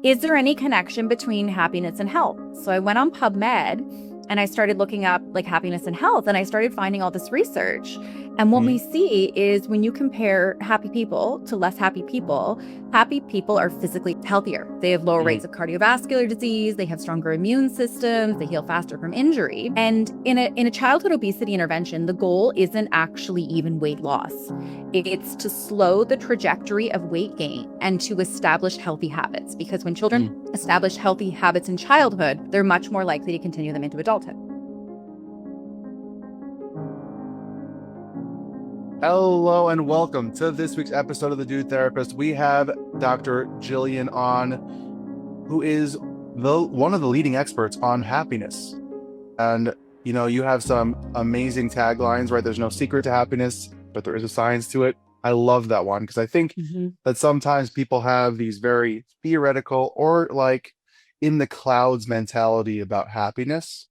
is there any connection between happiness and health? So I went on PubMed and I started looking up like happiness and health, and I started finding all this research. And what we see is when you compare happy people to less happy people are physically healthier. They have lower rates of cardiovascular disease. They have stronger immune systems. They heal faster from injury. And in a childhood obesity intervention, the goal isn't actually even weight loss. It's to slow the trajectory of weight gain and to establish healthy habits. Because when children establish healthy habits in childhood, they're much more likely to continue them into adulthood. Hello and welcome to this week's episode of The Dude Therapist. We have Dr. Gillian on, who is one of the leading experts on happiness. And, you know, you have some amazing taglines, right? There's no secret to happiness, but there is a science to it. I love that one because I think that sometimes people have these very theoretical or like in the clouds mentality about happiness.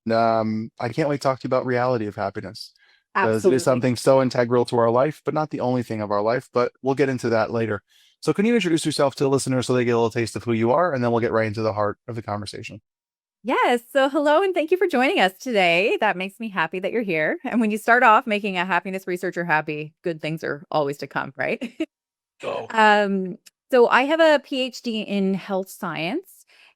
I can't wait to talk to you about reality of happiness. Because it is something so integral to our life, but not the only thing of our life, but we'll get into that later. So can you introduce yourself to the listeners so they get a little taste of who you are, and then we'll get right into the heart of the conversation. Yes. So hello, and thank you for joining us today. That makes me happy that you're here. And when you start off making a happiness researcher happy, good things are always to come, right? So I have a PhD in health science.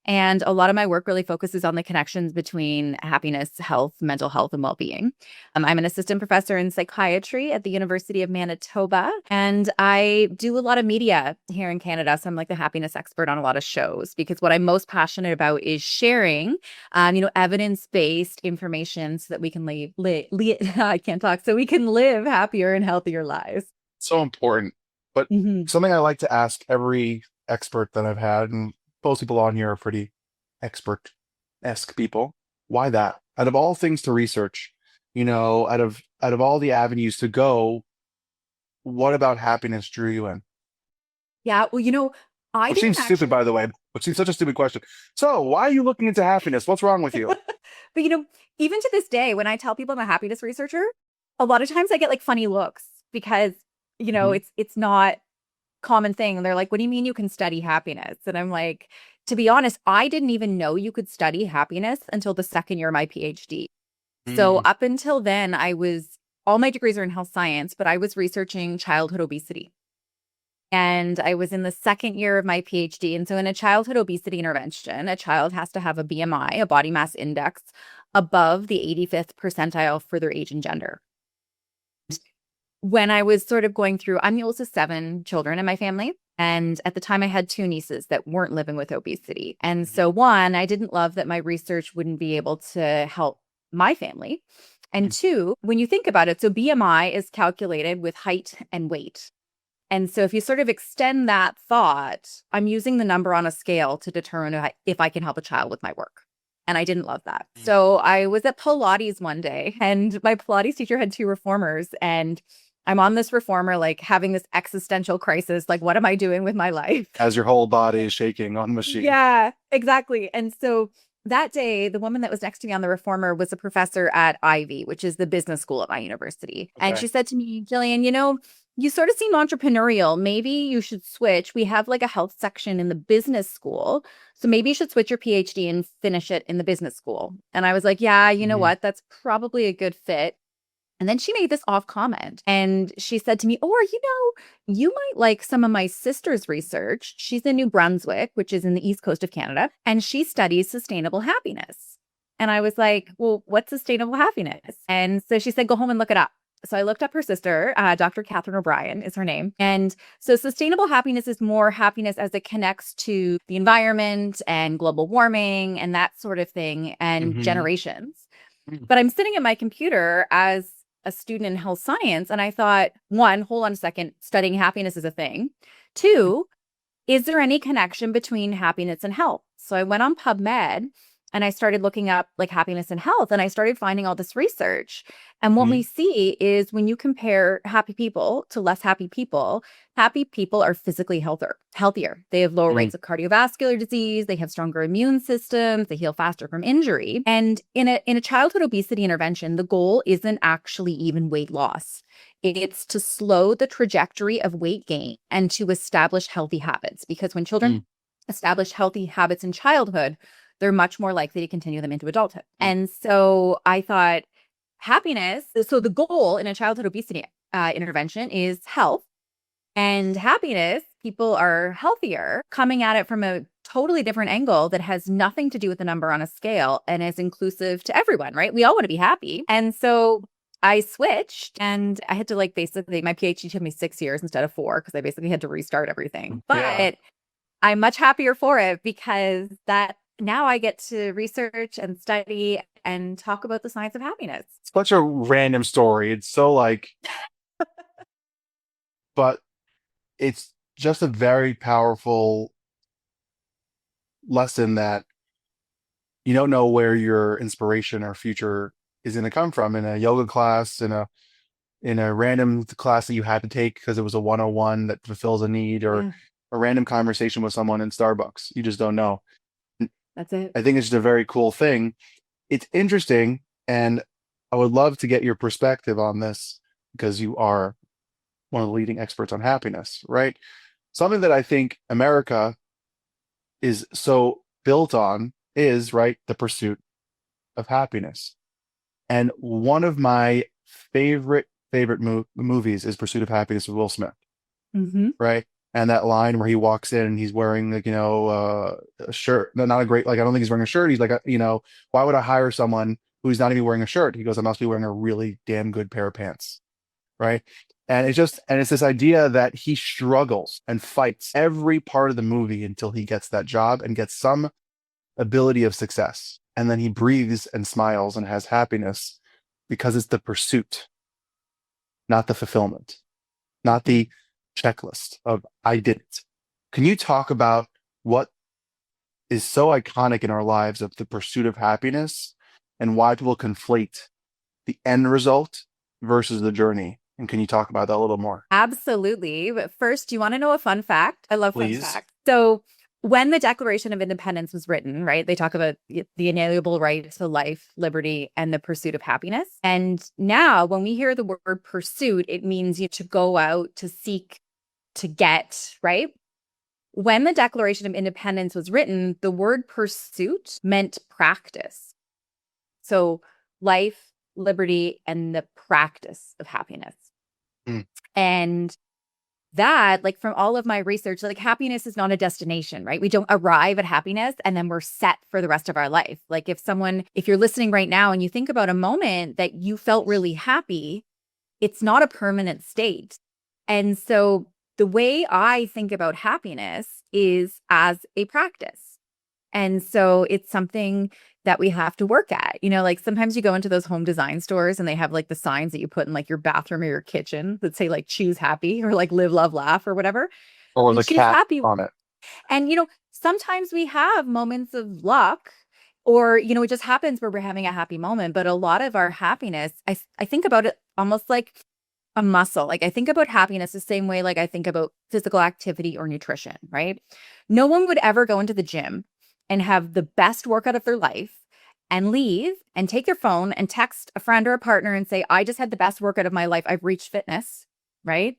And a lot of my work really focuses on the connections between happiness, health, mental health, and well-being. I'm an assistant professor in psychiatry at the University of Manitoba, and I do a lot of media here in Canada. So I'm like the happiness expert on a lot of shows because what I'm most passionate about is sharing, evidence-based information so that we can I can't talk, so we can live happier and healthier lives. So important. But something I like to ask every expert that I've had, and most people on here are pretty expert-esque people. Why that? Out of all things to research, out of all the avenues to go, what about happiness drew you in? Yeah, well, Which seems stupid, by the way. Which seems such a stupid question. So, why are you looking into happiness? What's wrong with you? But even to this day, when I tell people I'm a happiness researcher, a lot of times I get like funny looks because it's not common thing. And they're like, what do you mean you can study happiness? And I'm like, to be honest, I didn't even know you could study happiness until the second year of my PhD. So up until then, all my degrees are in health science, but I was researching childhood obesity. And I was in the second year of my PhD. And so in a childhood obesity intervention, a child has to have a BMI, a body mass index, above the 85th percentile for their age and gender. When I was sort of going through, I'm the oldest of 7 children in my family. And at the time I had 2 nieces that weren't living with obesity. And so one, I didn't love that my research wouldn't be able to help my family. And 2, when you think about it, so BMI is calculated with height and weight. And so if you sort of extend that thought, I'm using the number on a scale to determine if I can help a child with my work. And I didn't love that. So I was at Pilates one day and my Pilates teacher had 2 reformers, and I'm on this reformer, like having this existential crisis. Like, what am I doing with my life? As your whole body is shaking on the machine. Yeah, exactly. And so that day, the woman that was next to me on the reformer was a professor at Ivy, which is the business school at my university. Okay. And she said to me, Gillian, you sort of seem entrepreneurial. Maybe you should switch. We have like a health section in the business school. So maybe you should switch your PhD and finish it in the business school. And I was like, yeah, you know what? That's probably a good fit. And then she made this off comment and she said to me, or, you might like some of my sister's research. She's in New Brunswick, which is in the east coast of Canada, and she studies sustainable happiness. And I was like, well, what's sustainable happiness? And so she said, go home and look it up. So I looked up her sister, Dr. Catherine O'Brien is her name. And so sustainable happiness is more happiness as it connects to the environment and global warming and that sort of thing and generations. But I'm sitting at my computer as a student in health science. And I thought, 1, hold on a second, studying happiness is a thing. 2, is there any connection between happiness and health? So I went on PubMed and I started looking up like happiness and health, and I started finding all this research. And what we see is when you compare happy people to less happy people are physically healthier. They have lower rates of cardiovascular disease. They have stronger immune systems. They heal faster from injury. And in a childhood obesity intervention, the goal isn't actually even weight loss. It's to slow the trajectory of weight gain and to establish healthy habits. Because when children establish healthy habits in childhood, they're much more likely to continue them into adulthood. And so I thought happiness, so the goal in a childhood obesity intervention is health and happiness. People are healthier coming at it from a totally different angle that has nothing to do with the number on a scale and is inclusive to everyone, right? We all want to be happy. And so I switched and I had to like basically, my PhD took me 6 years instead of 4 because I basically had to restart everything. But I'm much happier for it because that now I get to research and study and talk about the science of happiness. It's such a random story. It's so like, but it's just a very powerful lesson that you don't know where your inspiration or future is going to come from in a yoga class, in a random class that you had to take because it was a 101 that fulfills a need, or a random conversation with someone in Starbucks. You just don't know. That's it. I think it's just a very cool thing. It's interesting, and I would love to get your perspective on this because you are one of the leading experts on happiness, right? Something that I think America is so built on is, right, the pursuit of happiness. And one of my favorite movies is Pursuit of Happiness with Will Smith, right? And that line where he walks in and he's wearing, like, a shirt. No, not a great, like, I don't think he's wearing a shirt. He's like, why would I hire someone who's not even wearing a shirt? He goes, I must be wearing a really damn good pair of pants, right? And it's this idea that he struggles and fights every part of the movie until he gets that job and gets some ability of success. And then he breathes and smiles and has happiness because it's the pursuit, not the fulfillment, not the checklist of I did it. Can you talk about what is so iconic in our lives of the pursuit of happiness and why people conflate the end result versus the journey? And can you talk about that a little more? Absolutely. But first, do you want to know a fun fact? I love fun Please. facts. So when the Declaration of Independence was written, right, they talk about the inalienable right to life, liberty, and the pursuit of happiness. And now when we hear the word pursuit, it means you to go out to seek, to get, right? When the Declaration of Independence was written, the word pursuit meant practice. So life, liberty, and the practice of happiness. And that, like, from all of my research, like, happiness is not a destination, right? We don't arrive at happiness and then we're set for the rest of our life. Like, if you're listening right now and you think about a moment that you felt really happy, it's not a permanent state. And so the way I think about happiness is as a practice. And so it's something that we have to work at. Like, sometimes you go into those home design stores and they have like the signs that you put in like your bathroom or your kitchen that say like choose happy or like live, love, laugh or whatever. Or the cat happy on it. And, sometimes we have moments of luck or, it just happens where we're having a happy moment. But a lot of our happiness, I think about it almost like a muscle. Like, I think about happiness the same way like I think about physical activity or nutrition, right? No one would ever go into the gym and have the best workout of their life and leave and take their phone and text a friend or a partner and say, I just had the best workout of my life. I've reached fitness, right?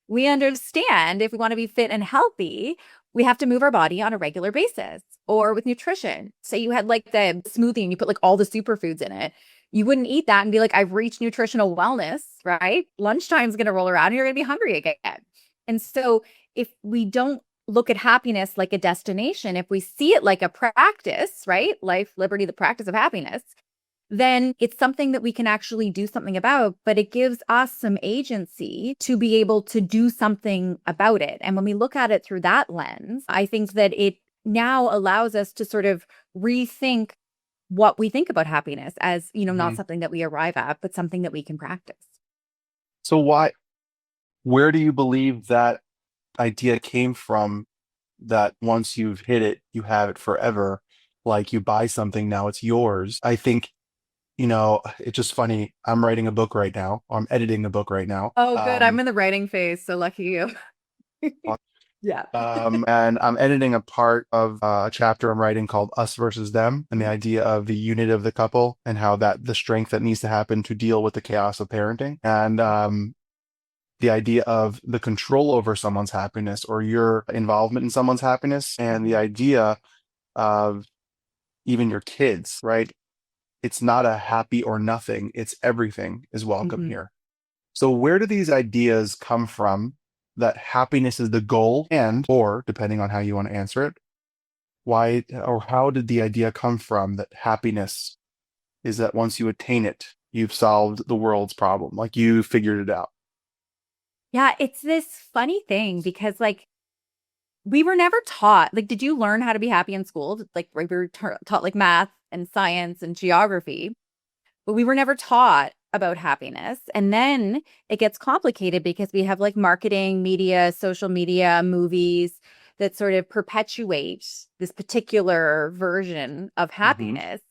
We understand if we want to be fit and healthy, we have to move our body on a regular basis. Or with nutrition, say you had like the smoothie and you put like all the superfoods in it. You wouldn't eat that and be like, I've reached nutritional wellness, right? Lunchtime's going to roll around and you're going to be hungry again. And so if we don't look at happiness like a destination, if we see it like a practice, right? Life, liberty, the practice of happiness, then it's something that we can actually do something about, but it gives us some agency to be able to do something about it. And when we look at it through that lens, I think that it now allows us to sort of rethink what we think about happiness as, not something that we arrive at, but something that we can practice. So where do you believe that idea came from, that once you've hit it, you have it forever? Like, you buy something, now it's yours. I think, it's just funny. I'm writing a book right now. Or I'm editing a book right now. Oh, good. I'm in the writing phase, so lucky you. Yeah. And I'm editing a part of a chapter I'm writing called Us versus Them, and the idea of the unit of the couple and how that the strength that needs to happen to deal with the chaos of parenting. And the idea of the control over someone's happiness or your involvement in someone's happiness, and the idea of even your kids, right? It's not a happy or nothing, it's everything is welcome Mhm. here. So where do these ideas come from that happiness is the goal, and, or depending on how you want to answer it, why or how did the idea come from that happiness is that once you attain it, you've solved the world's problem, like you figured it out? Yeah, it's this funny thing because like we were never taught, like, did you learn how to be happy in school? Like, we were taught like math and science and geography, but we were never taught about happiness. And then it gets complicated because we have like marketing, media, social media, movies that sort of perpetuate this particular version of Hmm. happiness,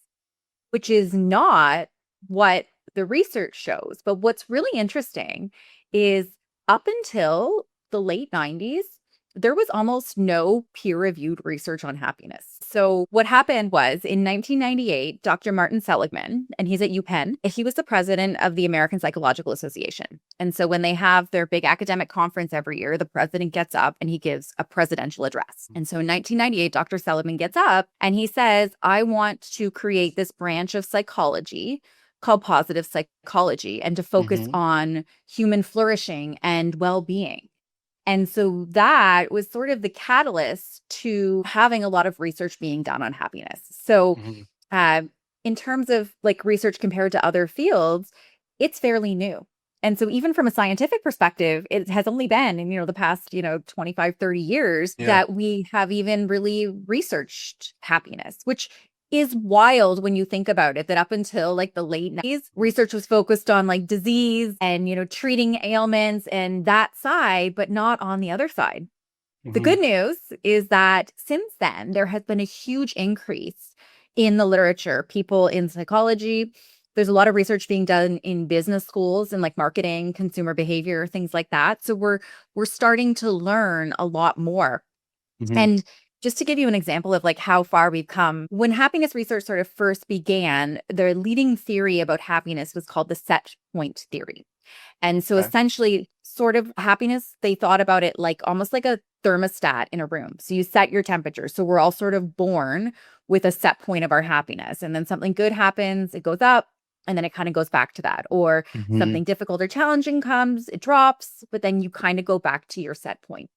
which is not what the research shows. But what's really interesting is up until the late 90s, there was almost no peer-reviewed research on happiness. So what happened was in 1998, Dr. Martin Seligman, and he's at UPenn, he was the president of the American Psychological Association. And so when they have their big academic conference every year, the president gets up and he gives a presidential address. And so in 1998, Dr. Seligman gets up and he says, I want to create this branch of psychology called positive psychology and to focus Hmm. on human flourishing and well-being. And so that was sort of the catalyst to having a lot of research being done on happiness. So, Hmm. uh, in terms of like research compared to other fields, it's fairly new. And so even from a scientific perspective, it has only been in, the past, 25, 30 years Yeah. that we have even really researched happiness, which is wild when you think about it, that up until like the late 90s, research was focused on like disease and, treating ailments and that side, but not on the other side. The Hmm. good news is that since then, there has been a huge increase in the literature, people in psychology. There's a lot of research being done in business schools and like marketing, consumer behavior, things like that. So we're starting to learn a lot more. Hmm. And just to give you an example of like how far we've come, when happiness research sort of first began, the leading theory about happiness was called the set point theory. And so Okay. essentially, sort of happiness, they thought about it like almost like a thermostat in a room. So you set your temperature. So we're all sort of born with a set point of our happiness. And then something good happens, it goes up, and then it kind of goes back to that. Or Hmm. something difficult or challenging comes, it drops, but then you kind of go back to your set point.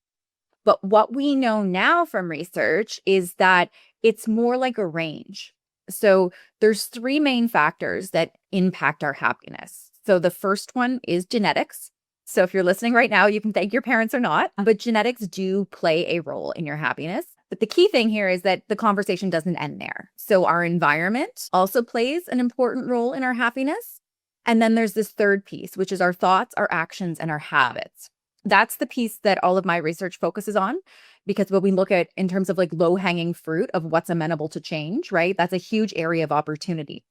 But what we know now from research is that it's more like a range. So there's three main factors that impact our happiness. So the first one is genetics. So if you're listening right now, you can thank your parents or not, but genetics do play a role in your happiness. But the key thing here is that the conversation doesn't end there. So our environment also plays an important role in our happiness. And then there's this third piece, which is our thoughts, our actions, and our habits. That's the piece that all of my research focuses on, because when we look at in terms of like low hanging fruit of what's amenable to change, right? That's a huge area of opportunity.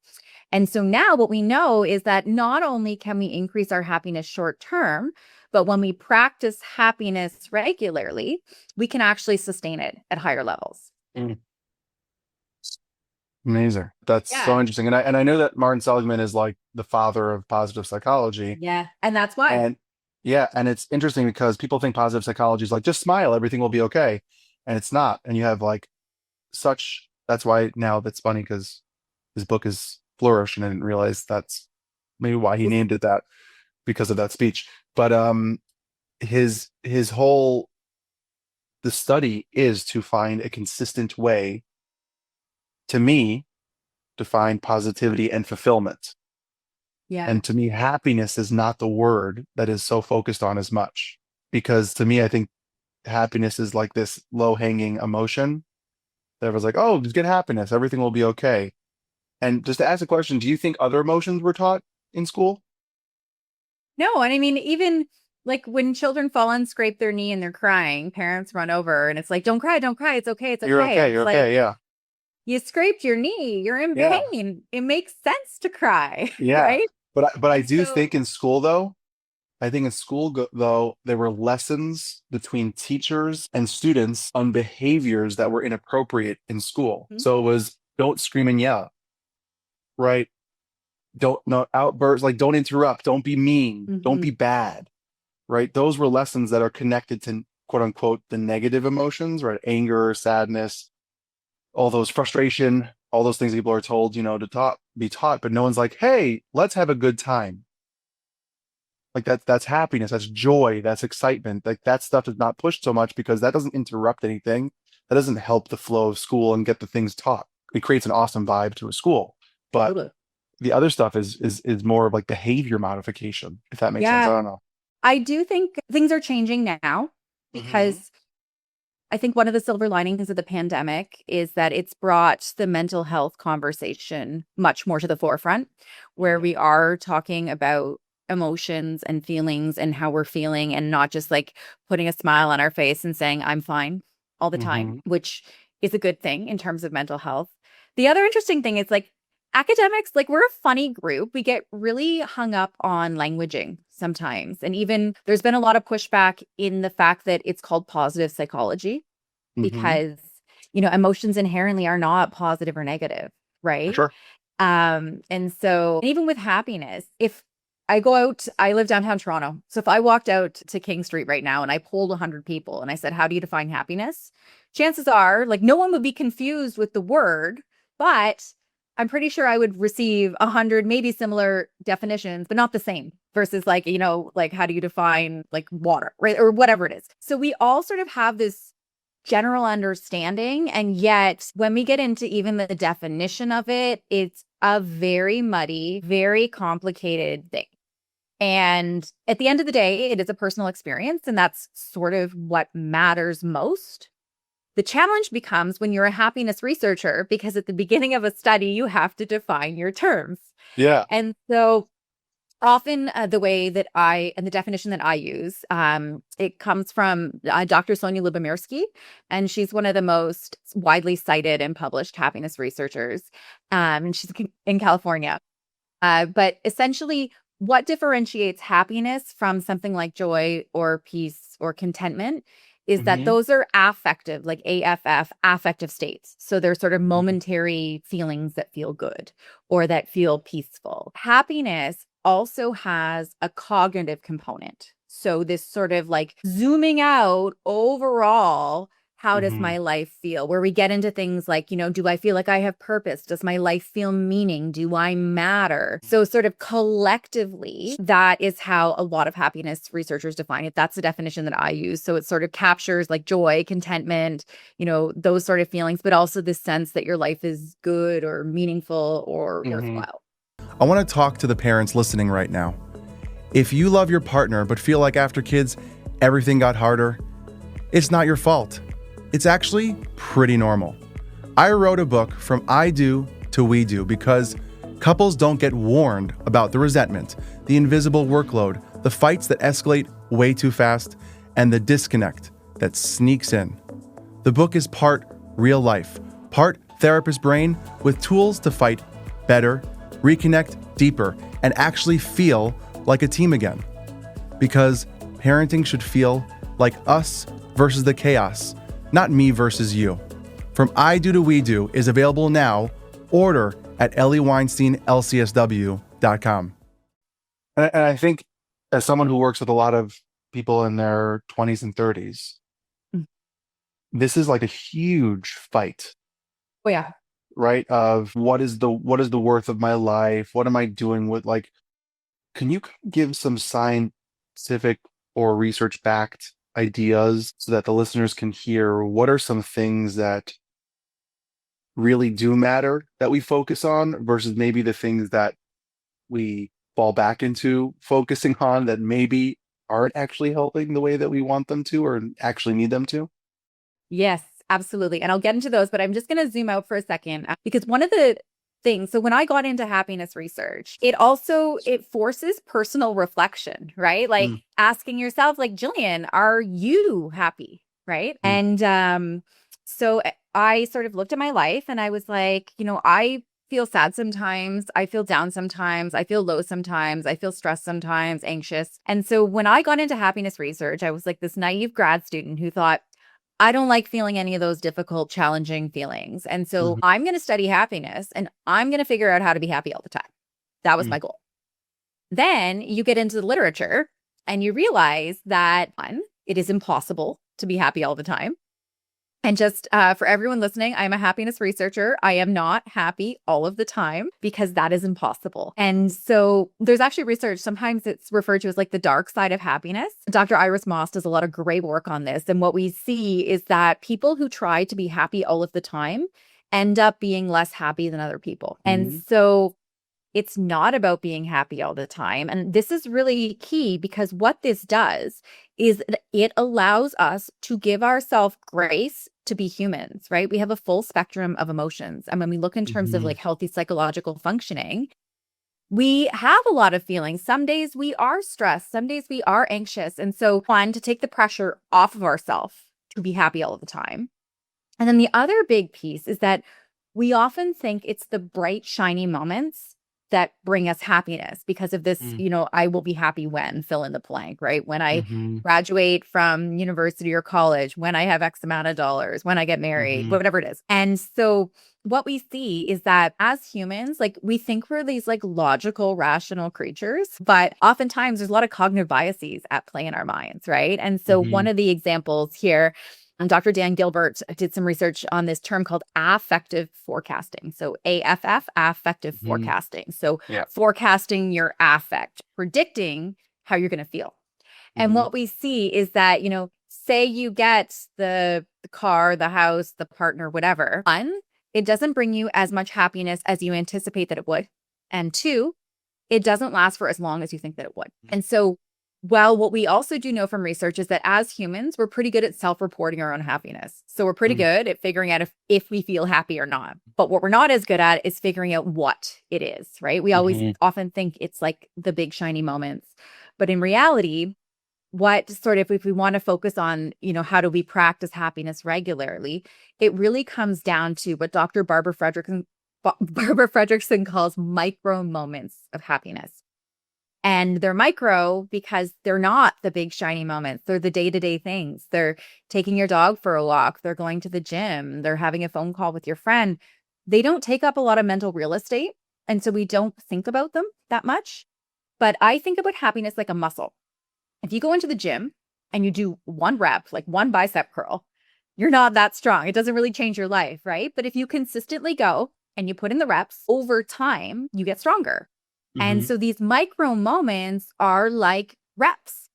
And so now what we know is that not only can we increase our happiness short term, but when we practice happiness regularly, we can actually sustain it at higher levels. Amazing. That's so Yeah. interesting. And I know that Martin Seligman is like the father of positive psychology. Yeah. And that's why. And yeah, and it's interesting because people think positive psychology is like just smile, everything will be okay. And it's not. And you have like such that's why now that's funny because his book is Flourish, and I didn't realize that's maybe why he named it that because of that speech. But his whole the study is to find a consistent way to me to find positivity and fulfillment. Yeah. And to me, happiness is not the word that is so focused on as much. Because to me, I think happiness is like this low hanging emotion that was like, oh, just get happiness, everything will be okay. And just to ask a question, do you think other emotions were taught in school? No, and I mean, even like when children fall and scrape their knee and they're crying, parents run over and it's like, don't cry. It's okay. It's You're okay. okay, It's you're like, okay, yeah. you scraped your knee, you're in Yeah. pain. It makes sense to cry, Yeah. right? But I And do so, think in school though, I think in school though, there were lessons between teachers and students on behaviors that were inappropriate in school. Mhm. So it was don't scream and yell, right? Don't no outbursts, like don't interrupt, don't be mean, don't be Mhm. bad. right? Those were lessons that are connected to quote unquote the negative emotions, right? Anger, sadness, all those frustration, all those things people are told, to be taught, but no one's like, hey, let's have a good time. Like that's happiness, that's joy, that's excitement. Like that stuff is not pushed so much because that doesn't interrupt anything. That doesn't help the flow of school and get the things taught. It creates an awesome vibe to a school. But Totally. the other stuff is more of like behavior modification, if that makes sense. I Yeah. don't know. I do think things are changing now Mm-hmm. because I think one of the silver linings of the pandemic is that it's brought the mental health conversation much more to the forefront, where we are talking about emotions and feelings and how we're feeling, and not just like putting a smile on our face and saying, I'm fine all the time, Mm-hmm. which is a good thing in terms of mental health. The other interesting thing is like academics, like we're a funny group. We get really hung up on languaging sometimes. And even there's been a lot of pushback in the fact that it's called positive psychology Mm-hmm. because, emotions inherently are not positive or negative, For right? sure. And so even with happiness, if I go out, I live downtown Toronto. So if I walked out to King Street right now and I polled 100 people and I said, how do you define happiness? Chances are like no one would be confused with the word, but I'm pretty sure I would receive 100 maybe similar definitions, but not the same versus like, like how do you define like water, right? Or whatever it is. So we all sort of have this general understanding. And yet when we get into even the definition of it, it's a very muddy, very complicated thing. And at the end of the day, it is a personal experience. And that's sort of what matters most. The challenge becomes when you're a happiness researcher, because at the beginning of a study, you have to define your terms. Yeah. And so often the way that and the definition that I use, it comes from Dr. Sonia Lyubomirsky, and she's one of the most widely cited and published happiness researchers. And she's in California. But essentially, what differentiates happiness from something like joy or peace or contentment is that Mm-hmm. those are affective, like AFF, affective states. So they're sort of momentary feelings that feel good or that feel peaceful. Happiness also has a cognitive component. So this sort of like zooming out overall, how does Mm-hmm. my life feel? Where we get into things like, do I feel like I have purpose? Does my life feel meaning? Do I matter? So sort of collectively, that is how a lot of happiness researchers define it. That's the definition that I use. So it sort of captures like joy, contentment, those sort of feelings, but also this sense that your life is good or meaningful or Mm-hmm. worthwhile. I want to talk to the parents listening right now. If you love your partner but feel like after kids, everything got harder, it's not your fault. It's actually pretty normal. I wrote a book from I do to we do because couples don't get warned about the resentment, the invisible workload, the fights that escalate way too fast, and the disconnect that sneaks in. The book is part real life, part therapist brain with tools to fight better, reconnect deeper, and actually feel like a team again. Because parenting should feel like us versus the chaos, not me versus you. From I Do to We Do is available now. Order at EliWeinsteinLCSW.com. And I think as someone who works with a lot of people in their 20s and 30s, Mm. this is like a huge fight, Oh, yeah. right? Of what is the worth of my life? What am I doing with, like, can you give some scientific or research backed ideas so that the listeners can hear what are some things that really do matter that we focus on versus maybe the things that we fall back into focusing on that maybe aren't actually helping the way that we want them to or actually need them to? Yes, absolutely. And I'll get into those, but I'm just going to zoom out for a second because one of the things, so when I got into happiness research, it forces personal reflection, right? Like Mm. asking yourself, like, Gillian, are you happy? Right. Mm. And so I sort of looked at my life and I was like, I feel sad sometimes. I feel down sometimes. I feel low sometimes. I feel stressed sometimes, anxious. And so when I got into happiness research, I was like this naive grad student who thought, I don't like feeling any of those difficult, challenging feelings. And so Mhm. I'm going to study happiness and I'm going to figure out how to be happy all the time. That was Mm. my goal. Then you get into the literature And you realize that, one, it is impossible to be happy all the time. And just for everyone listening, I'm a happiness researcher. I am not happy all of the time because that is impossible. And so there's actually research. Sometimes it's referred to as like the dark side of happiness. Dr. Iris Moss does a lot of great work on this. And what we see is that people who try to be happy all of the time end up being less happy than other people. And so it's not about being happy all the time. And this is really key because what this does is it allows us to give ourselves grace to be humans, right? We have a full spectrum of emotions. And when we look in terms of like healthy psychological functioning, we have a lot of feelings. Some days we are stressed, some days we are anxious. And so, one, to take the pressure off of ourselves to be happy all of the time. And then the other big piece is that we often think it's the bright, shiny moments that bring us happiness because of this, I will be happy when, fill in the blank, right? When I graduate from university or college, when I have X amount of dollars, when I get married, whatever it is. And so what we see is that as humans, like we think we're these like logical, rational creatures, but oftentimes there's a lot of cognitive biases at play in our minds, right? And so one of the examples here, Dr. Dan Gilbert did some research on this term called affective forecasting. So AFF, affective forecasting. So forecasting your affect, predicting how you're going to feel. And what we see is that, say you get the car, the house, the partner, whatever. One, it doesn't bring you as much happiness as you anticipate that it would. And two, it doesn't last for as long as you think that it would. And so well, what we also do know from research is that as humans, we're pretty good at self-reporting our own happiness. So we're pretty good at figuring out if we feel happy or not. But what we're not as good at is figuring out what it is, right? We always often think it's like the big shiny moments. But in reality, what sort of, if we want to focus on, how do we practice happiness regularly, it really comes down to what Dr. Barbara Fredrickson calls micro moments of happiness. And they're micro because they're not the big shiny moments. They're the day-to-day things. They're taking your dog for a walk. They're going to the gym. They're having a phone call with your friend. They don't take up a lot of mental real estate. And so we don't think about them that much. But I think about happiness like a muscle. If you go into the gym and you do one rep, like one bicep curl, you're not that strong. It doesn't really change your life, right? But if you consistently go and you put in the reps, over time, you get stronger. And so these micro moments are like reps.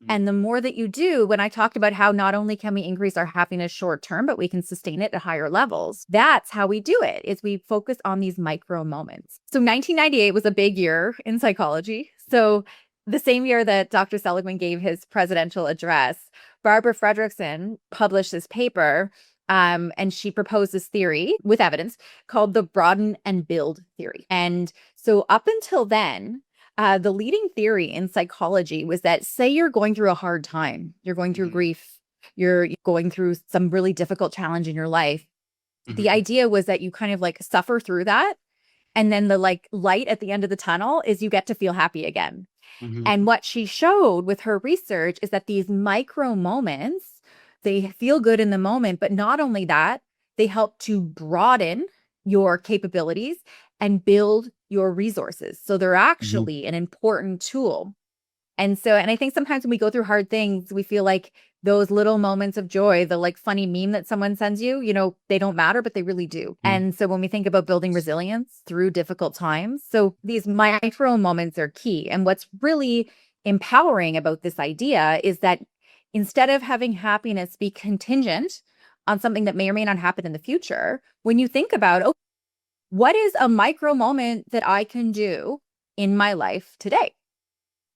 And the more that you do, when I talked about how not only can we increase our happiness short term, but we can sustain it at higher levels, that's how we do it, is we focus on these micro moments. So 1998 was a big year in psychology. So the same year that Dr. Seligman gave his presidential address, Barbara Fredrickson published this paper, and she proposed this theory with evidence called the broaden and build theory. And so up until then, the leading theory in psychology was that, say you're going through a hard time, you're going through grief, you're going through some really difficult challenge in your life. The idea was that you kind of like suffer through that. And then the like light at the end of the tunnel is you get to feel happy again. And what she showed with her research is that these micro moments, they feel good in the moment, but not only that, they help to broaden your capabilities and build your resources. So they're actually an important tool. And I think sometimes when we go through hard things, we feel like those little moments of joy, the like funny meme that someone sends you, they don't matter, but they really do. And so when we think about building resilience through difficult times, so these micro moments are key. And what's really empowering about this idea is that instead of having happiness be contingent on something that may or may not happen in the future, when you think about, what is a micro moment that I can do in my life today?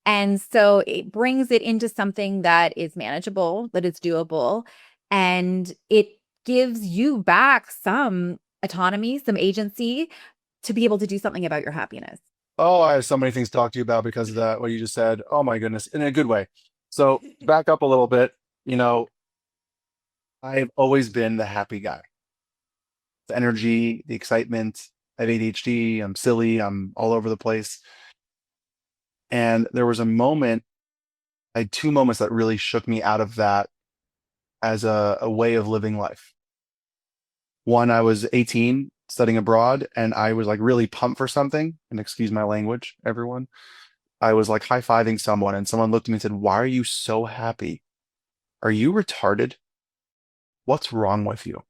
And so it brings it into something that is manageable, that is doable, and it gives you back some autonomy, some agency to be able to do something about your happiness. Oh, I have so many things to talk to you about because of that, what you just said. Oh my goodness, in a good way. So back up a little bit, I've always been the happy guy. The energy, the excitement. I have ADHD, I'm silly, I'm all over the place. And there was a moment, I had two moments that really shook me out of that as a way of living life. One, I was 18, studying abroad, and I was like really pumped for something, and excuse my language, everyone. I was like high-fiving someone and someone looked at me and said, "Why are you so happy? Are you retarded? What's wrong with you?"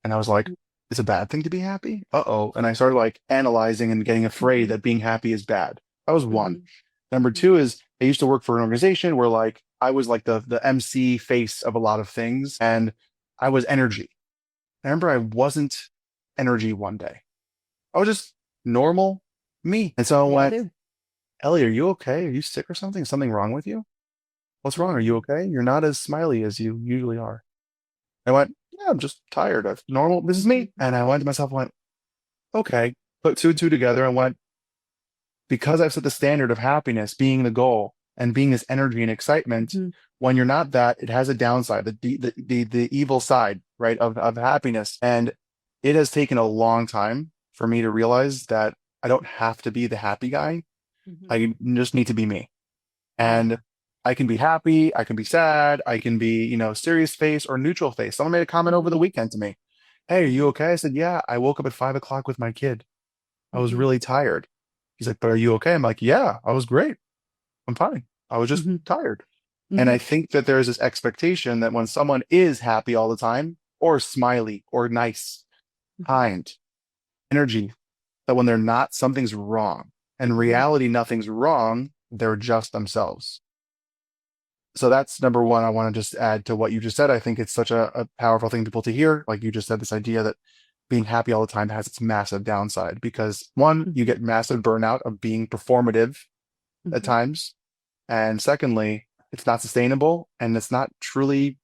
And I was like, it's a bad thing to be happy? Uh-oh. And I started like analyzing and getting afraid that being happy is bad. That was one. Number two is I used to work for an organization where like I was like the MC face of a lot of things, and I was energy. I remember I wasn't energy one day. I was just normal me. And so I went, "Ellie, are you okay? Are you sick or something? Is something wrong with you? What's wrong? Are you okay? You're not as smiley as you usually are." I went, "Yeah, I'm just tired. Of normal. This is me." And I went to myself, went, "Okay." Put two and two together and went, because I've set the standard of happiness being the goal and being this energy and excitement, when you're not that, it has a downside, the evil side, right, of happiness. And it has taken a long time for me to realize that I don't have to be the happy guy. I just need to be me. And I can be happy, I can be sad, I can be, serious face or neutral face. Someone made a comment over the weekend to me. "Hey, are you okay?" I said, "Yeah, I woke up at 5 o'clock with my kid. I was really tired." He's like, "But are you okay?" I'm like, "Yeah, I was great. I'm fine. I was just tired." And I think that there's this expectation that when someone is happy all the time, or smiley, or nice, kind, energy, that when they're not, something's wrong. In reality, nothing's wrong. They're just themselves. So that's number one. I want to just add to what you just said. I think it's such a powerful thing to hear. Like you just said, this idea that being happy all the time has its massive downside, because one, you get massive burnout of being performative at times. And secondly, it's not sustainable and it's not truly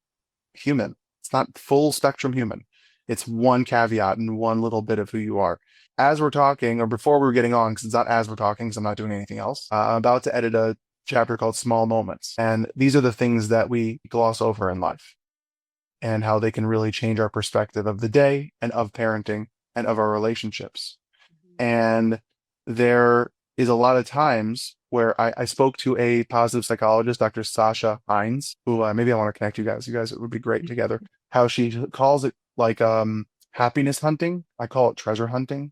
human. It's not full spectrum human. It's one caveat and one little bit of who you are. As we're talking, or before we were getting on, because it's not as we're talking, because I'm not doing anything else, I'm about to edit a chapter called Small Moments. And these are the things that we gloss over in life and how they can really change our perspective of the day and of parenting and of our relationships. And there is a lot of times where I spoke to a positive psychologist, Dr. Sasha Hines, who maybe I want to connect you guys. You guys, it would be great together. How she calls it like happiness hunting. I call it treasure hunting,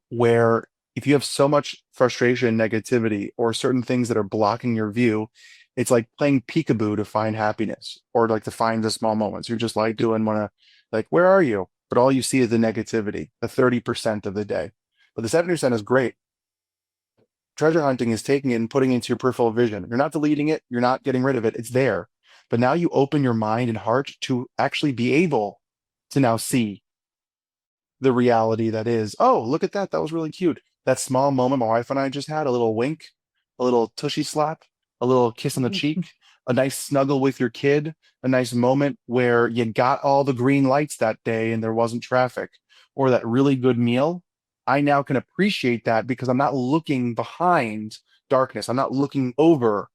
where if you have so much frustration, negativity, or certain things that are blocking your view, it's like playing peekaboo to find happiness, or like to find the small moments. You're just like where are you? But all you see is the negativity, the 30% of the day. But the 70% is great. Treasure hunting is taking it and putting it into your peripheral vision. You're not deleting it. You're not getting rid of it. It's there. But now you open your mind and heart to actually be able to now see the reality that is, oh, look at that. That was really cute. That small moment my wife and I just had, a little wink, a little tushy slap, a little kiss on the cheek, a nice snuggle with your kid, a nice moment where you got all the green lights that day and there wasn't traffic, or that really good meal. I now can appreciate that because I'm not looking behind darkness. I'm not looking over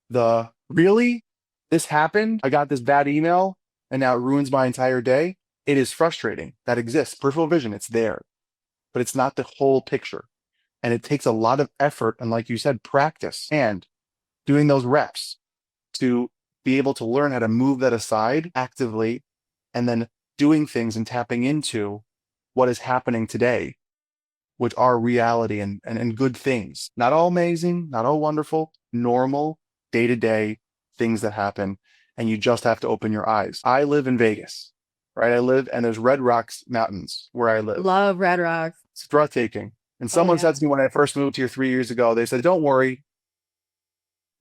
the, really? This happened? I got this bad email and now it ruins my entire day. It is frustrating. That exists. Peripheral vision, it's there, but it's not the whole picture. And it takes a lot of effort. And like you said, practice and doing those reps to be able to learn how to move that aside actively, and then doing things and tapping into what is happening today, which are reality and good things. Not all amazing, not all wonderful, normal, day-to-day things that happen. And you just have to open your eyes. I live in Vegas, right? And there's Red Rocks Mountains where I live. Love Red Rocks. It's breathtaking. And someone said to me when I first moved here 3 years ago, they said, "Don't worry.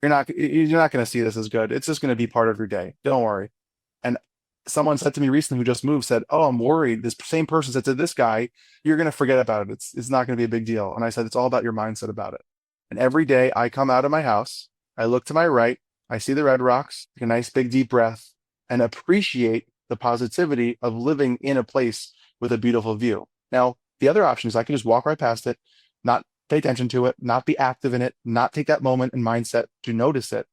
You're not going to see this as good. It's just going to be part of your day. Don't worry." And someone said to me recently who just moved, said, "Oh, I'm worried." This same person said to this guy, "You're going to forget about it. It's not going to be a big deal." And I said, "It's all about your mindset about it." And every day I come out of my house, I look to my right, I see the Red Rocks, take a nice big deep breath, and appreciate the positivity of living in a place with a beautiful view. Now, the other option is I can just walk right past it, not pay attention to it, not be active in it, not take that moment and mindset to notice it.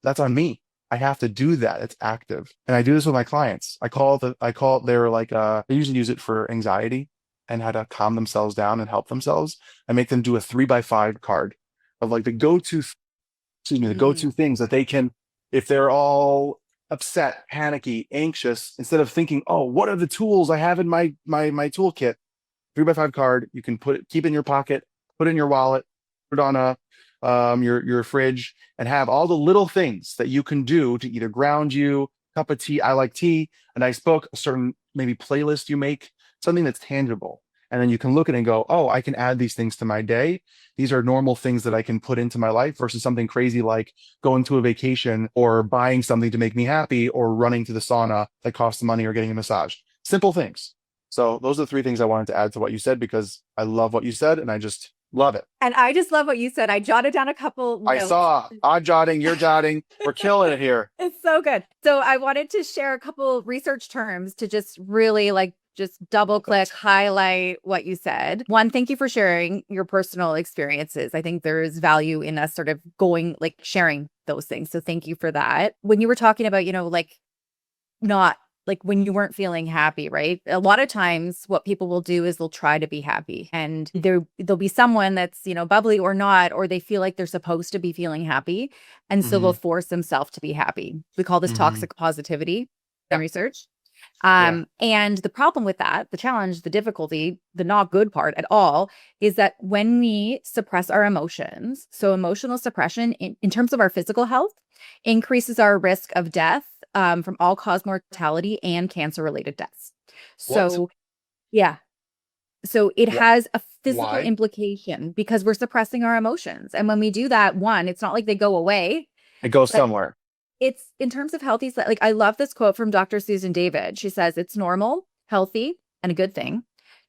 That's on me. I have to do that. It's active. And I do this with my clients. They're like, they usually use it for anxiety and how to calm themselves down and help themselves. I make them do a 3x5 card of like the go-to things that they can, if they're all upset, panicky, anxious, instead of thinking, "Oh, what are the tools I have in my toolkit?" 3x5 card, you can keep in your pocket, put in your wallet, put it on your fridge, and have all the little things that you can do to either ground you, cup of tea. I like tea, a nice book, a certain maybe playlist you make, something that's tangible. And then you can look at it and go, oh, I can add these things to my day. These are normal things that I can put into my life versus something crazy like going to a vacation or buying something to make me happy or running to the sauna that costs money or getting a massage. Simple things. So those are the three things I wanted to add to what you said because I love what you said and I just love it. And I just love what you said. I jotted down a couple notes. I saw. I'm jotting, you're jotting. We're killing it here. It's so good. So I wanted to share a couple research terms to just really just double click, highlight what you said. One, thank you for sharing your personal experiences. I think there's value in us sort of sharing those things. So thank you for that. When you were talking about, not like when you weren't feeling happy, right? A lot of times what people will do is they'll try to be happy and there'll be someone that's, bubbly or not, or they feel like they're supposed to be feeling happy. And so they'll force themselves to be happy. We call this toxic positivity in research. And the problem with that, the challenge, the difficulty, the not good part at all is that when we suppress our emotions, so emotional suppression in terms of our physical health increases our risk of death from all-cause mortality and cancer-related deaths. So, So it has a physical implication because we're suppressing our emotions. And when we do that, one, it's not like they go away. It goes somewhere. It's in terms of healthy, like I love this quote from Dr. Susan David. She says, it's normal, healthy, and a good thing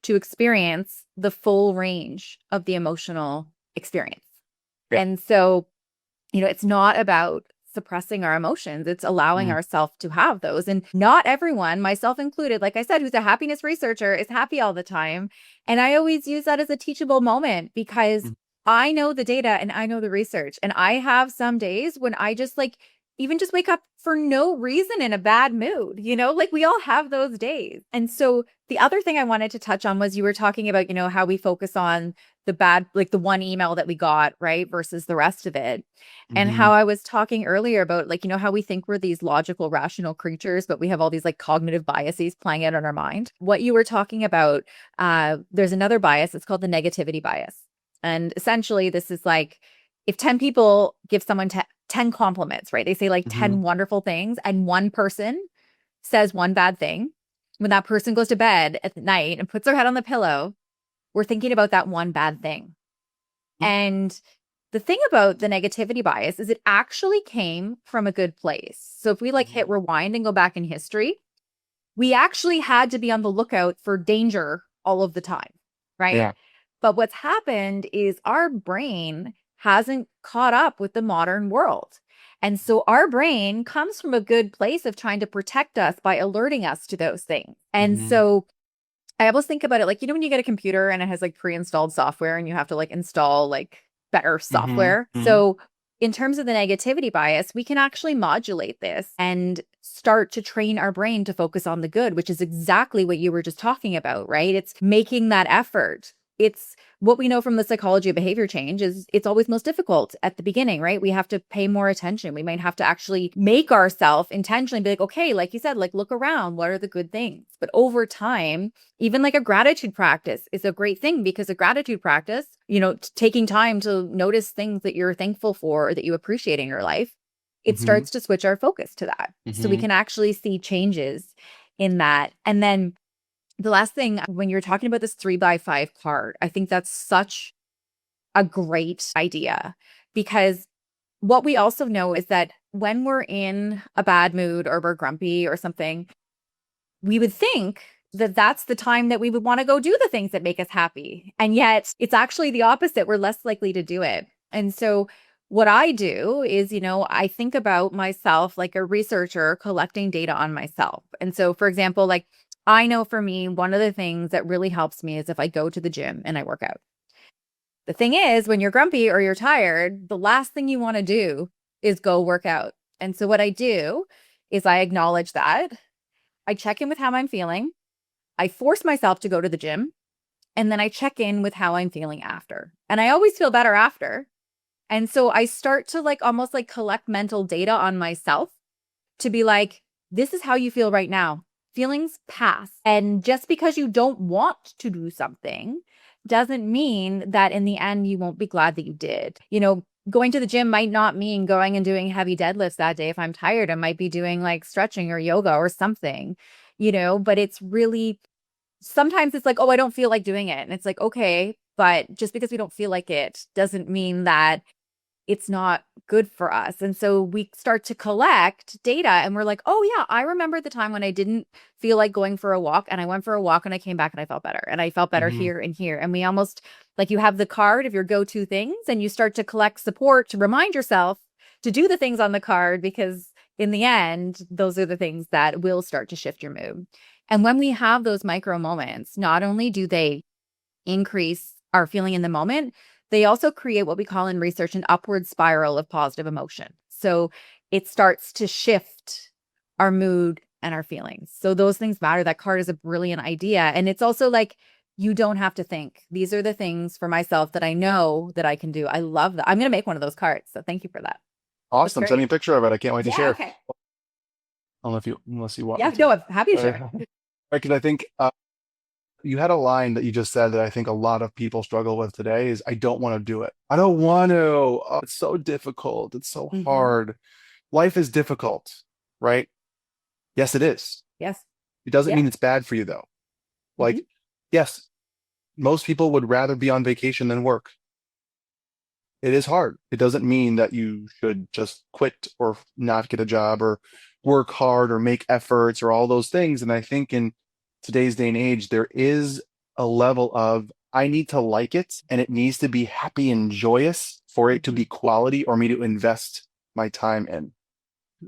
to experience the full range of the emotional experience. Yeah. And so, it's not about suppressing our emotions. It's allowing ourselves to have those. And not everyone, myself included, like I said, who's a happiness researcher is happy all the time. And I always use that as a teachable moment because I know the data and I know the research. And I have some days when I just even just wake up for no reason in a bad mood, we all have those days. And so the other thing I wanted to touch on was you were talking about, how we focus on the bad, like the one email that we got, right, versus the rest of it. And how I was talking earlier about how we think we're these logical, rational creatures, but we have all these cognitive biases playing out in our mind. What you were talking about, there's another bias. It's called the negativity bias. And essentially this is if 10 people give someone 10 compliments, right? They say 10 wonderful things and one person says one bad thing. When that person goes to bed at night and puts their head on the pillow, we're thinking about that one bad thing. And the thing about the negativity bias is it actually came from a good place. So if we hit rewind and go back in history, we actually had to be on the lookout for danger all of the time, right? Yeah. But what's happened is our brain hasn't caught up with the modern world. And so our brain comes from a good place of trying to protect us by alerting us to those things. And so I always think about it when you get a computer and it has pre-installed software and you have to install better software. So in terms of the negativity bias, we can actually modulate this and start to train our brain to focus on the good, which is exactly what you were just talking about, right? It's making that effort. It's what we know from the psychology of behavior change is it's always most difficult at the beginning, right? We have to pay more attention. We might have to actually make ourselves intentionally be okay, like you said, look around, what are the good things? But over time, even a gratitude practice is a great thing because a gratitude practice, taking time to notice things that you're thankful for or that you appreciate in your life, it starts to switch our focus to that. So we can actually see changes in that. And then the last thing, when you're talking about this 3x5 card, I think that's such a great idea because what we also know is that when we're in a bad mood or we're grumpy or something, we would think that that's the time that we would want to go do the things that make us happy. And yet it's actually the opposite. We're less likely to do it. And so what I do is, I think about myself like a researcher collecting data on myself. And so, for example, I know for me, one of the things that really helps me is if I go to the gym and I work out. The thing is, when you're grumpy or you're tired, the last thing you want to do is go work out. And so what I do is I acknowledge that. I check in with how I'm feeling. I force myself to go to the gym. And then I check in with how I'm feeling after. And I always feel better after. And so I start to almost collect mental data on myself to be this is how you feel right now. Feelings pass. And just because you don't want to do something doesn't mean that in the end you won't be glad that you did. Going to the gym might not mean going and doing heavy deadlifts that day. If I'm tired, I might be doing like stretching or yoga or something, but it's really, sometimes it's like, oh, I don't feel like doing it. And it's like, okay, but just because we don't feel like it doesn't mean that it's not good for us. And so we start to collect data and we're like, oh yeah, I remember the time when I didn't feel like going for a walk and I went for a walk and I came back and I felt better and I felt better here and here. And we almost like, you have the card of your go-to things and you start to collect support to remind yourself to do the things on the card, because in the end, those are the things that will start to shift your mood. And when we have those micro moments, not only do they increase our feeling in the moment, they also create what we call in research an upward spiral of positive emotion. So it starts to shift our mood and our feelings. So those things matter. That card is a brilliant idea. And it's also like, you don't have to think. These are the things for myself that I know that I can do. I love that. I'm going to make one of those cards. So thank you for that. Awesome. Send me a picture of it. I can't wait to share. Okay. I don't know unless you want. Yeah, no, I'm happy to share. Because I think you had a line that you just said that I think a lot of people struggle with today is, I don't want to do it. I don't want to. Oh, it's so difficult. It's so hard. Life is difficult, right? Yes, it is. Yes. It doesn't mean it's bad for you though. Like, yes, most people would rather be on vacation than work. It is hard. It doesn't mean that you should just quit or not get a job or work hard or make efforts or all those things. And I think in today's day and age, there is a level of, I need to like it and it needs to be happy and joyous for it to be quality or me to invest my time in.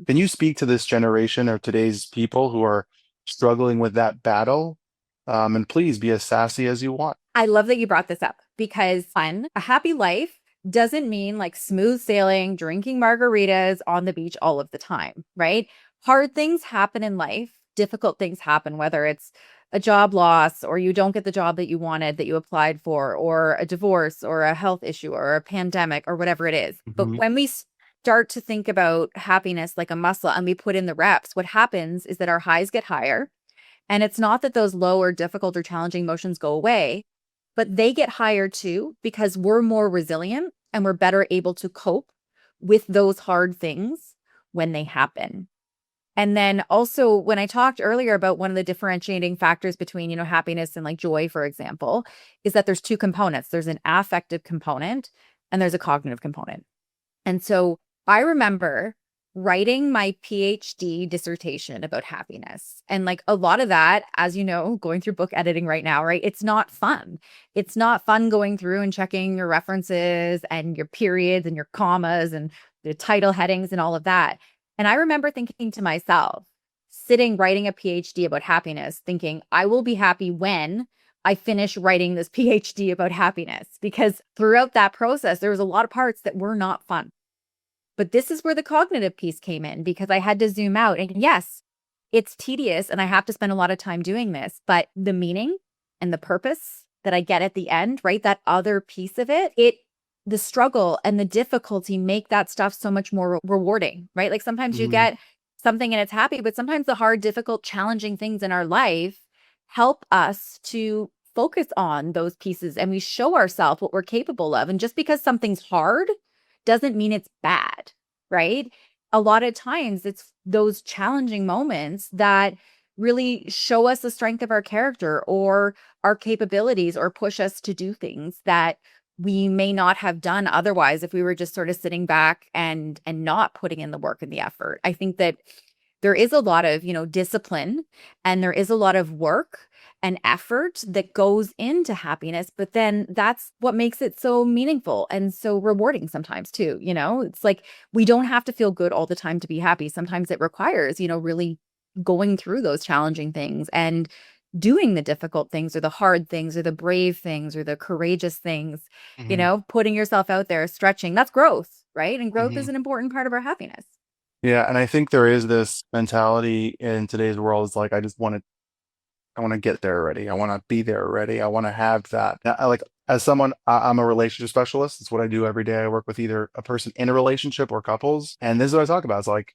Can you speak to this generation or today's people who are struggling with that battle? And please be as sassy as you want. I love that you brought this up, because a happy life doesn't mean like smooth sailing, drinking margaritas on the beach all of the time, right? Hard things happen in life. Difficult things happen, whether it's a job loss or you don't get the job that you wanted, that you applied for, or a divorce or a health issue or a pandemic or whatever it is. But when we start to think about happiness like a muscle and we put in the reps, what happens is that our highs get higher. And it's not that those low or difficult or challenging emotions go away, but they get higher too, because we're more resilient and we're better able to cope with those hard things when they happen. And then also, when I talked earlier about one of the differentiating factors between, happiness and like joy, for example, is that there's two components. There's an affective component and there's a cognitive component. And so I remember writing my PhD dissertation about happiness. And like a lot of that, as you know, going through book editing right now, right? It's not fun. It's not fun going through and checking your references and your periods and your commas and the title headings and all of that. And I remember thinking to myself, sitting writing a PhD about happiness, thinking, I will be happy when I finish writing this PhD about happiness. Because throughout that process, there was a lot of parts that were not fun. But this is where the cognitive piece came in, because I had to zoom out. And yes, it's tedious and I have to spend a lot of time doing this, but the meaning and the purpose that I get at the end, right? That other piece of it, the struggle and the difficulty make that stuff so much more rewarding, right? Like sometimes you get something and it's happy, but sometimes the hard, difficult, challenging things in our life help us to focus on those pieces and we show ourselves what we're capable of. And just because something's hard doesn't mean it's bad, right? A lot of times it's those challenging moments that really show us the strength of our character or our capabilities or push us to do things that we may not have done otherwise if we were just sort of sitting back and not putting in the work and the effort. I think that there is a lot of, discipline and there is a lot of work and effort that goes into happiness, but then that's what makes it so meaningful and so rewarding sometimes too. It's like we don't have to feel good all the time to be happy. Sometimes it requires, really going through those challenging things and doing the difficult things or the hard things or the brave things or the courageous things, putting yourself out there, stretching. That's growth, right? And growth is an important part of our happiness. Yeah. And I think there is this mentality in today's world. It's like, I want to get there already. I want to be there already. I want to have that. As someone, I'm a relationship specialist. It's what I do every day. I work with either a person in a relationship or couples. And this is what I talk about. It's like,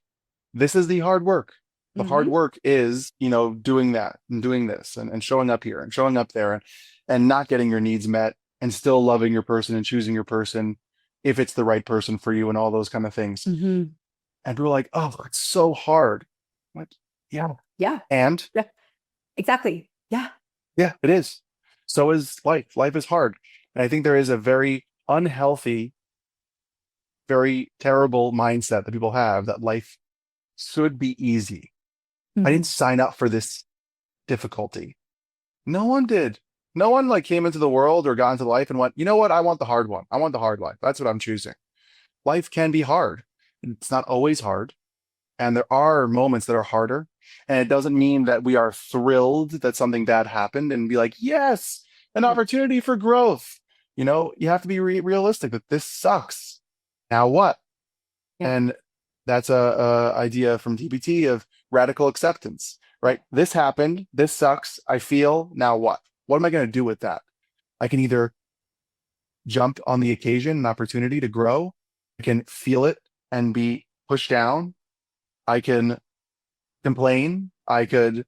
this is the hard work. The hard work is, doing that and doing this and showing up here and showing up there. and not getting your needs met and still loving your person and choosing your person if it's the right person for you and all those kind of things. Mm-hmm. And we're like, oh, it's so hard. What? Yeah. Yeah. And Yeah. Exactly. Yeah. yeah, it is. So is life. Life is hard. And I think there is a very unhealthy, very terrible mindset that people have that life should be easy. Mm-hmm. I didn't sign up for this difficulty. No one did. No one like came into the world or got into life and went, you know what? I want the hard one. I want the hard life. That's what I'm choosing. Life can be hard. It's not always hard. And there are moments that are harder. And it doesn't mean that we are thrilled that something bad happened and be like, yes, an opportunity for growth. You know, you have to be realistic that this sucks. Now what? Yeah. And that's a idea from TBT of radical acceptance, right? This happened. This sucks. I feel. Now what? What am I going to do with that? I can either jump on the occasion, an opportunity to grow. I can feel it and be pushed down. I can complain. I could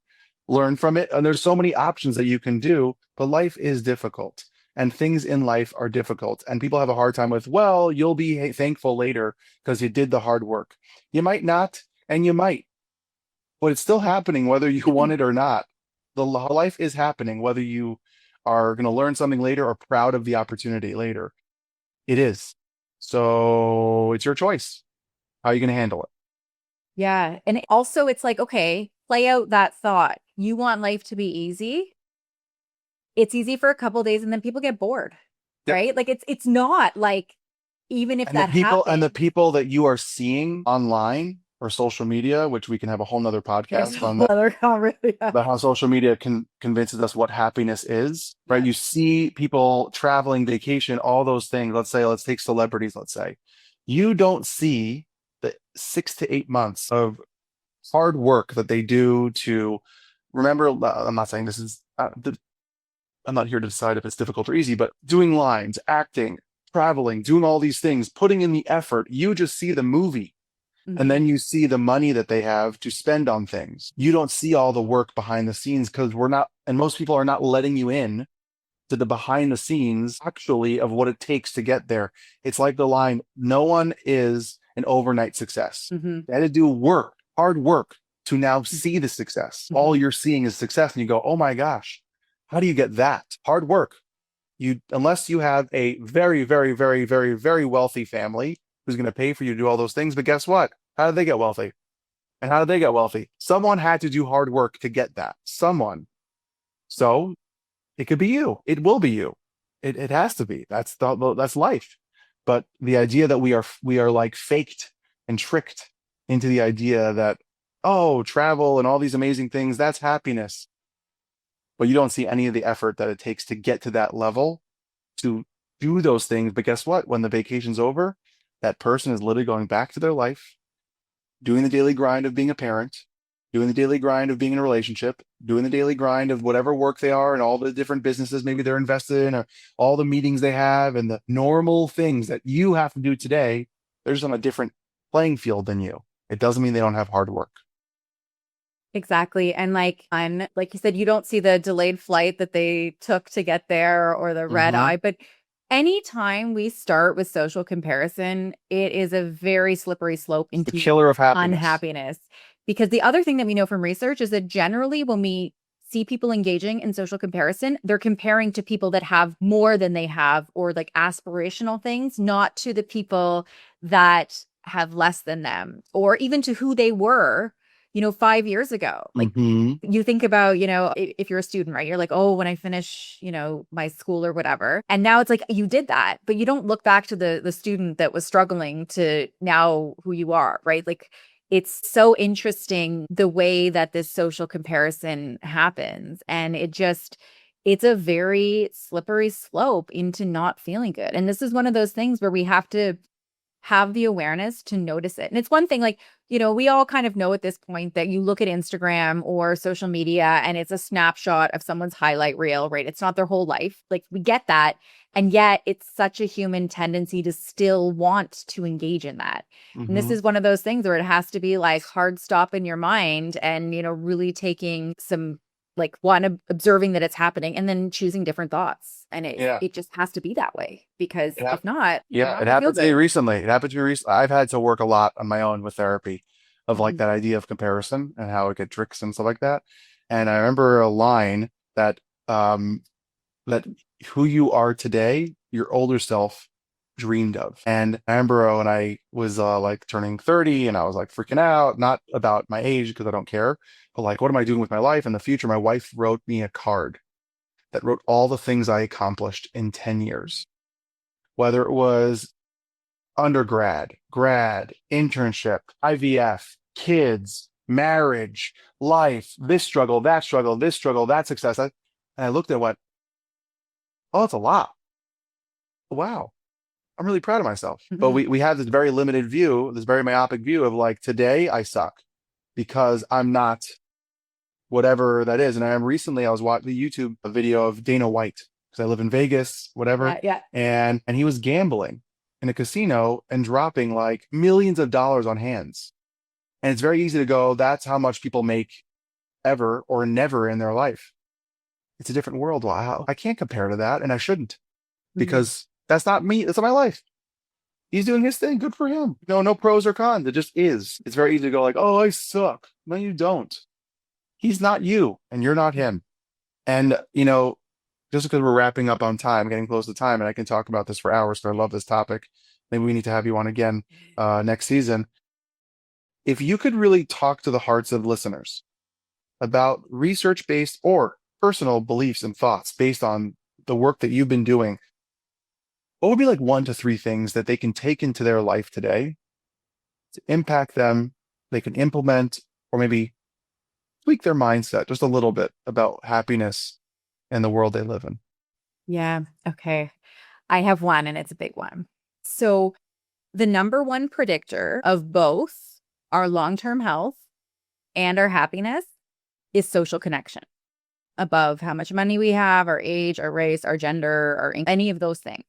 learn from it. And there's so many options that you can do, but life is difficult and things in life are difficult. And people have a hard time with, well, you'll be thankful later because you did the hard work. You might not, and you might, but it's still happening whether you want it or not. The life is happening whether you are going to learn something later or proud of the opportunity later. It is. So it's your choice. How are you going to handle it? Yeah. And also it's like, okay, play out that thought. You want life to be easy. It's easy for a couple of days and then people get bored, right? Like it's not like, even if that happens. And the people that you are seeing online or social media, which we can have a whole nother podcast on that, about how social media convinces us what happiness is, right? You see people traveling, vacation, all those things. Let's take celebrities, let's say. You don't see the 6 to 8 months of hard work that they do to remember. I'm not saying this is, I'm not here to decide if it's difficult or easy, but doing lines, acting, traveling, doing all these things, putting in the effort. You just see the movie. And then you see the money that they have to spend on things. You don't see all the work behind the scenes because most people are not letting you in to the behind the scenes actually of what it takes to get there. It's like the line, no one is an overnight success. They had to do work, hard work to now see the success. All you're seeing is success. And you go, oh my gosh, how do you get that? Hard work. Unless you have a very, very, very, very, very wealthy family who's going to pay for you to do all those things. But guess what? How did they get wealthy? And how did they get wealthy? Someone had to do hard work to get that. Someone. So it could be you. It will be you. It has to be. That's life. But the idea that we are like faked and tricked into the idea that, oh, travel and all these amazing things, that's happiness. But you don't see any of the effort that it takes to get to that level to do those things. But guess what? When the vacation's over, that person is literally going back to their life, doing the daily grind of being a parent, doing the daily grind of being in a relationship, doing the daily grind of whatever work they are and all the different businesses maybe they're invested in, or all the meetings they have and the normal things that you have to do today. They're just on a different playing field than you. It doesn't mean they don't have hard work. Exactly. And like you said, you don't see the delayed flight that they took to get there or the red eye. But anytime we start with social comparison, it is a very slippery slope into the killer of happiness. Unhappiness. Because the other thing that we know from research is that generally when we see people engaging in social comparison, they're comparing to people that have more than they have or like aspirational things, not to the people that have less than them or even to who they were 5 years ago. Like you think about, if you're a student, right? You're like, oh, when I finish, my school or whatever. And now it's like, you did that, but you don't look back to the student that was struggling to now who you are, right? Like it's so interesting the way that this social comparison happens. And it's a very slippery slope into not feeling good. And this is one of those things where we have to have the awareness to notice it. And it's one thing like, we all kind of know at this point that you look at Instagram or social media and it's a snapshot of someone's highlight reel, right? It's not their whole life. Like we get that. And yet it's such a human tendency to still want to engage in that. And this is one of those things where it has to be like hard stop in your mind and, really taking some like one, observing that it's happening and then choosing different thoughts. And it just has to be that way, because if not, you're not it gonna feel happened to me good. recently. It happened to me recently. I've had to work a lot on my own with therapy of like Mhm. that idea of comparison and how it get tricks and stuff like that. And I remember a line that um that who you are today, your older self dreamed of. And I remember when I was like turning 30 and I was like freaking out, not about my age because I don't care, but like, what am I doing with my life in the future? My wife wrote me a card that wrote all the things I accomplished in 10 years, whether it was undergrad, grad, internship, IVF, kids, marriage, life, this struggle, that success. And I looked at what, oh, it's a lot. Wow. I'm really proud of myself. But Mhm. we have this very limited view, this very myopic view of like, today I suck because I'm not whatever that is. And I was watching the YouTube a video of Dana White because I live in Vegas, whatever, Yeah. and he was gambling in a casino and dropping like millions of dollars on hands. And it's very easy to go, that's how much people make ever or never in their life. It's a different world. Wow. I can't compare to that, and I shouldn't, Mhm. because that's not me. That's not my life. He's doing his thing. Good for him. No pros or cons. It just is. It's very easy to go like, oh, I suck. No, you don't. He's not you, and you're not him. And, just because we're wrapping up on time, getting close to time, and I can talk about this for hours, so I love this topic. Maybe we need to have you on again next season. If you could really talk to the hearts of listeners about research-based or personal beliefs and thoughts based on the work that you've been doing, what would be like 1 to 3 things that they can take into their life today to impact them, they can implement, or maybe tweak their mindset just a little bit about happiness and the world they live in? Yeah. Okay. I have one, and it's a big one. So the number one predictor of both our long-term health and our happiness is social connection. Above how much money we have, our age, our race, our gender, or any of those things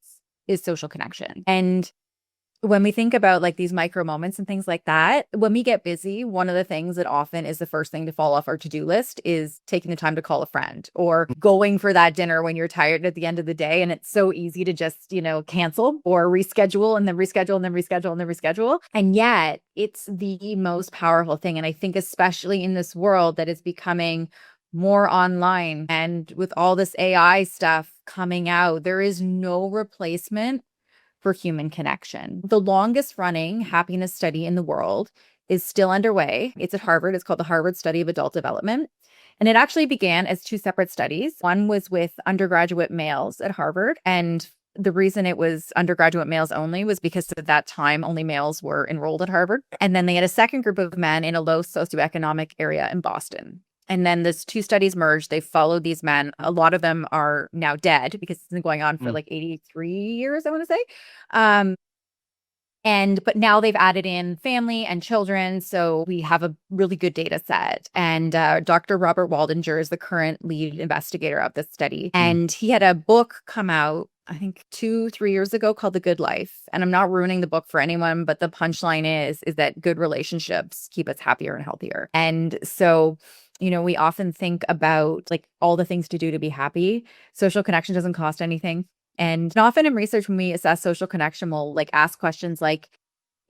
is social connection. And when we think about like these micro moments and things like that, when we get busy, one of the things that often is the first thing to fall off our to-do list is taking the time to call a friend, or going for that dinner when you're tired at the end of the day. And it's so easy to just, cancel or reschedule and then reschedule and then reschedule and then reschedule. And yet it's the most powerful thing. And I think especially in this world that is becoming more online and with all this AI stuff coming out, there is no replacement for human connection. The longest running happiness study in the world is still underway. It's at Harvard. It's called the Harvard Study of Adult Development. And it actually began as 2 separate studies. One was with undergraduate males at Harvard. And the reason it was undergraduate males only was because at that time, only males were enrolled at Harvard. And then they had a second group of men in a low socioeconomic area in Boston. And then those 2 studies merged. They followed these men. A lot of them are now dead because it's been going on for like 83 years, I want to say. But now they've added in family and children. So we have a really good data set. And Dr. Robert Waldinger is the current lead investigator of this study. And he had a book come out, I think 2-3 years ago, called The Good Life. And I'm not ruining the book for anyone, but the punchline is that good relationships keep us happier and healthier. And so we often think about like all the things to do to be happy. Social connection doesn't cost anything. And often in research, when we assess social connection, we'll like ask questions like,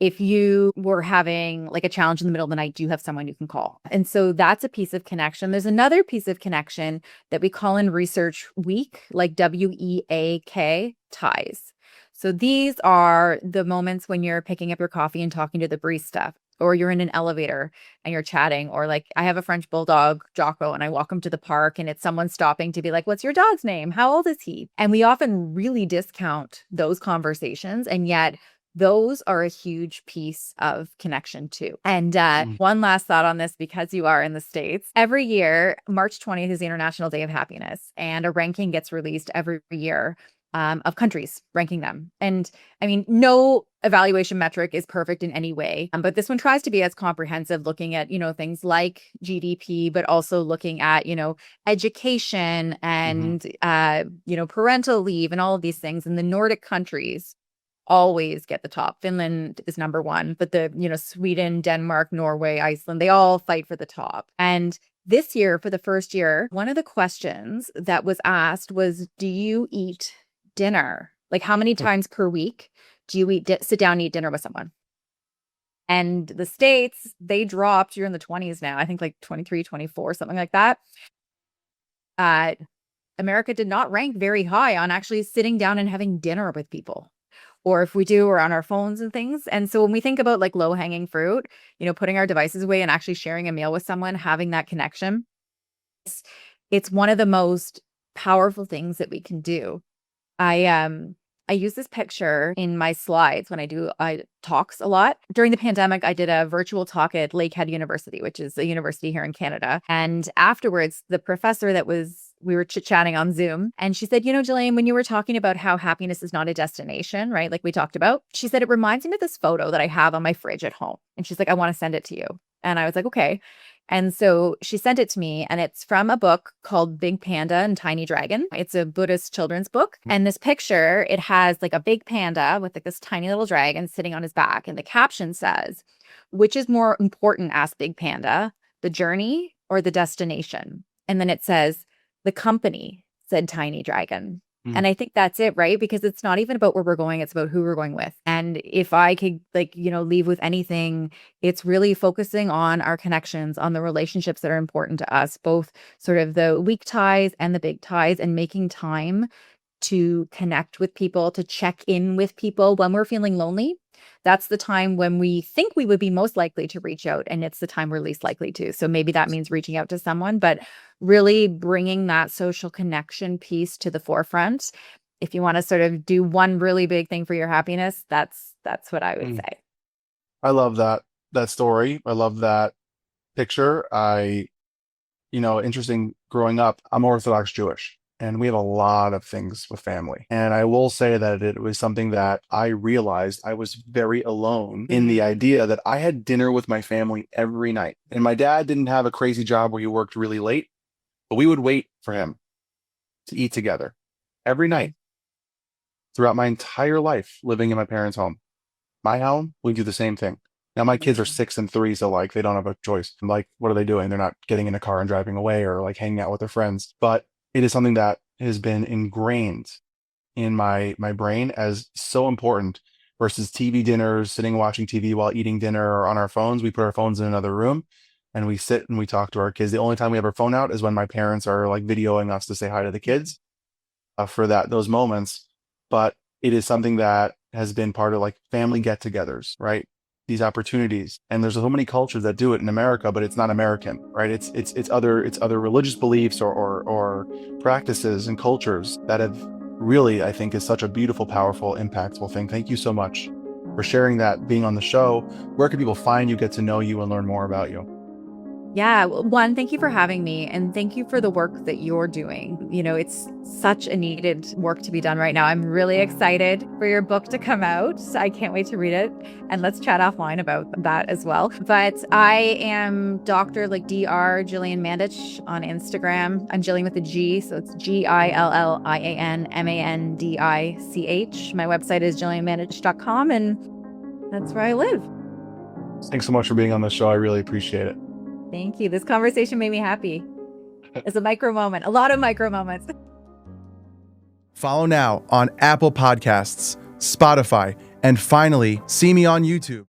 if you were having like a challenge in the middle of the night, do you have someone you can call? And so that's a piece of connection. There's another piece of connection that we call in research weak, like WEAK, ties. So these are the moments when you're picking up your coffee and talking to the barista, or you're in an elevator and you're chatting, or like I have a French bulldog, Jocko, and I walk him to the park and it's someone stopping to be like, what's your dog's name? How old is he? And we often really discount those conversations. And yet those are a huge piece of connection too. And one last thought on this, because you are in the States. Every year, March 20th is the International Day of Happiness, and a ranking gets released every year of countries, ranking them. And I mean, no evaluation metric is perfect in any way, but this one tries to be as comprehensive, looking at, things like GDP, but also looking at, education and, parental leave and all of these things. And the Nordic countries always get the top. Finland is number one, but Sweden, Denmark, Norway, Iceland, they all fight for the top. And This year, for the first year, one of the questions that was asked was, do you eat dinner? Like, how many times per week do you sit down and eat dinner with someone? And the States, they dropped, you're in the 20s now, I think like 23, 24, something like that. America did not rank very high on actually sitting down and having dinner with people. Or if we do, we're on our phones and things. And so when we think about like low hanging fruit, putting our devices away and actually sharing a meal with someone, having that connection, it's one of the most powerful things that we can do. I use this picture in my slides when I talks a lot. During the pandemic, I did a virtual talk at Lakehead University, which is a university here in Canada. And afterwards, the professor we were chit-chatting on Zoom, and she said, Gillian, when you were talking about how happiness is not a destination, right? Like we talked about, she said, it reminds me of this photo that I have on my fridge at home. And she's like, I want to send it to you. And I was like, okay. And so she sent it to me, and it's from a book called Big Panda and Tiny Dragon. It's a Buddhist children's book. And this picture, it has like a big panda with like this tiny little dragon sitting on his back. And the caption says, which is more important, asked Big Panda, the journey or the destination? And then it says, the company, said Tiny Dragon. And I think that's it, right? Because it's not even about where we're going, it's about who we're going with. And if I could leave with anything, it's really focusing on our connections, on the relationships that are important to us, both sort of the weak ties and the big ties, and making time to connect with people, to check in with people when we're feeling lonely. That's the time when we think we would be most likely to reach out, and it's the time we're least likely to. So maybe that means reaching out to someone, but really bringing that social connection piece to the forefront. If you want to sort of do one really big thing for your happiness, that's what I would say. I love that story. I love that picture. Interesting, growing up, I'm Orthodox Jewish, and we have a lot of things with family. And I will say that it was something that I realized I was very alone in the idea that I had dinner with my family every night. And my dad didn't have a crazy job where he worked really late, but we would wait for him to eat together every night throughout my entire life living in my parents' home. My home, we do the same thing. Now my kids are 6 and 3, so like they don't have a choice. Like, what are they doing? They're not getting in a car and driving away or like hanging out with their friends. But it is something that has been ingrained in my brain as so important versus TV dinners, sitting watching TV while eating dinner, or on our phones. We put our phones in another room and we sit and we talk to our kids. The only time we have our phone out is when my parents are like videoing us to say hi to the kids for those moments. But it is something that has been part of like family get-togethers, right? These opportunities. And there's so many cultures that do it in America, but it's not American, right? It's other religious beliefs or practices and cultures that have really, I think, is such a beautiful, powerful, impactful thing. Thank you so much for sharing that, being on the show. Where can people find you, get to know you, and learn more about you? Yeah. One, thank you for having me, and thank you for the work that you're doing. It's such a needed work to be done right now. I'm really excited for your book to come out. I can't wait to read it, and let's chat offline about that as well. But I am Dr. like Dr. Gillian Mandich on Instagram. I'm Gillian with a G, so it's GillianMandich. My website is gillianmandich.com, and that's where I live. Thanks so much for being on the show. I really appreciate it. Thank you. This conversation made me happy. It's a micro moment, a lot of micro moments. Follow now on Apple Podcasts, Spotify, and finally, see me on YouTube.